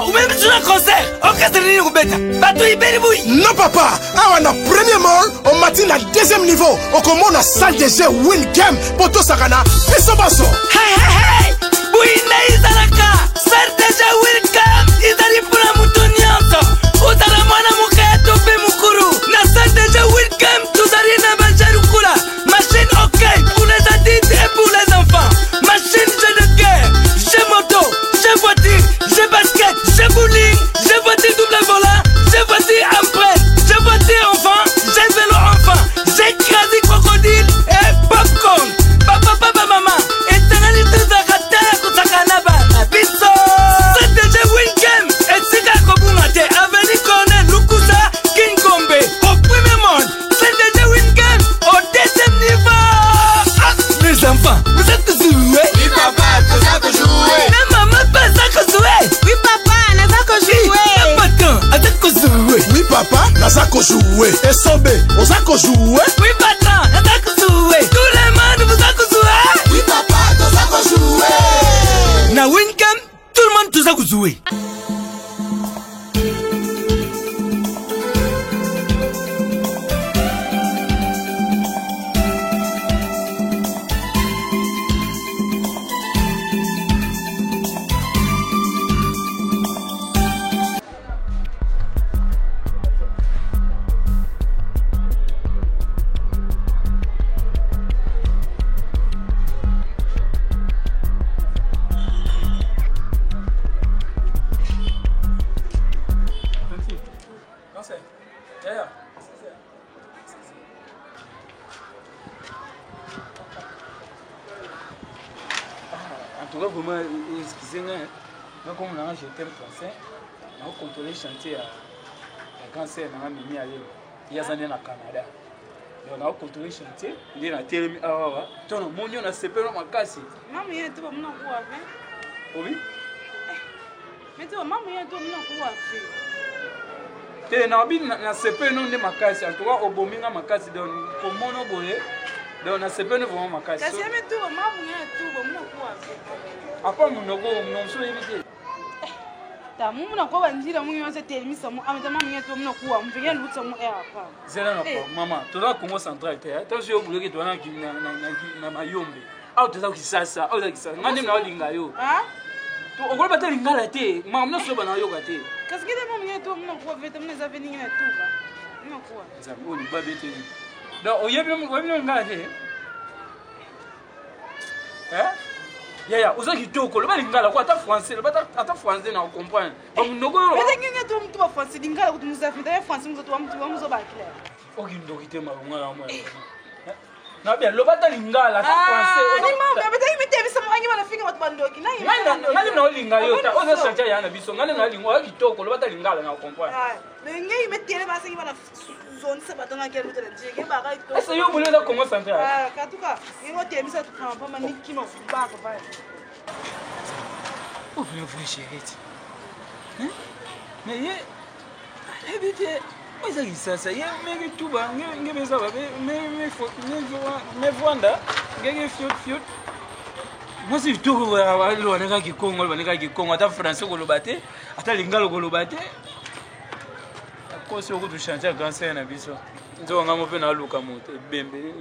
ou même sur un concert. Orchestre ni kubeta. Bato iberi bui. Non papa, on a premier mall, on matin à deuxième niveau. On commence la salle de jeu win game pour tout ça kana. Piso basso. Hey hey hey. Bui na izalaka. Salle de jeu win game. Izali pula mutunyanto. Utala mwana muketo be mukuru. Na salle de jeu win game. Tuzari na banjaru kula. Machine ok pour les adultes et pour les enfants. Machine jeu de guerre. Jeu moto. Jeu voiture. Jeu basket. Jeu bowling. Jeu voiture double volant. Jeu voiture empreinte. Jeu voiture enfant. Jeu vélo enfant. Jeu crasi crocodile et popcorn. Papa papa maman. Et tangali tuzakata kusakana bana. Biso. C'est déjà win game. Et sika kobumate. Aveni kone lukusa Kingombe. Au premier monde. C'est déjà win game. Au deuxième niveau. Ah, les enfants. Vous êtes joués. Oui papa, tu as que jouer. Mais maman pas ça que jouer. Oui papa, on a ça que jouer. Oui papa, na ça que jouer. Et Sobe, on a que jouer. Oui patron, on a que jouer. Tout le monde vous a que jouer. Oui papa, tu as que jouer. Na Wincam, tout le monde vous a que jouer. Vraiment, excusez-moi, comme on a jeté le français, on a contrôlé le chantier à cancer dans la mini allée. Il y a des années au Canada. On a contrôlé le chantier, il y a télé à Wawa. Ton nom, on a séparé ma casse. Maman, il y a tout le monde qui a fait. Oui? Mais tu vois, maman, il y a tout le monde qui a fait. Tu as séparé de ma casse. En tout cas, au Bominga, ma casse, donc, pour mon oboé. Donc, on a séparé vraiment ma casse. Parce que tu vois, maman, il y a tout le monde qui a fait. Après, mon logo, mon souhait évité. Ta mumu na kwa njira mungi yose telemisa mu ametama mungi to mna kuwa mvenge lutsa mu air pa zela na kwa mama toza Congo central te attention yo buloki to na mayombe au toza kisasa au toza kisasa ngande na olinga yo ah to okola bata lingala te mama no so bana yo kate kasi kide mungi to mna kuwa vete mna za veninga na tuba mna kuwa zambo ni ba bete ni donc oyebi no ngala te ya oza kitoko loba lingala kwa ata français loba ata français na comprendre ba mnogo yo mais nginga to mtu wa français lingala kuti muzafita ya français mzo to wa mtu wa mzo ba clair okindo kitema ngala mo na bien loba ta lingala ata français ni mama beta imite bisa mu anyi bana finga watu bandoki na ngani na olinga yo ta oza sanja yana biso ngani na lingwa kitoko loba ta lingala na comprendre mais ngai imete basa ngi bana zone se batanga ke lutela njenge ba ka to esa yo bulela Congo central katuka ngo temisa tu pamba mani kino ba ka ba o vient vous chérie mais ye habite oza kisasa ye meki tuba ngebeza ba me vwanda ngeke fiot moi si tu vois le waneka kikongo ata français ko lobate ata lingalo ko lobate kosi okutu changer grand scène na biso nzo ngamo pe na luka moto bembe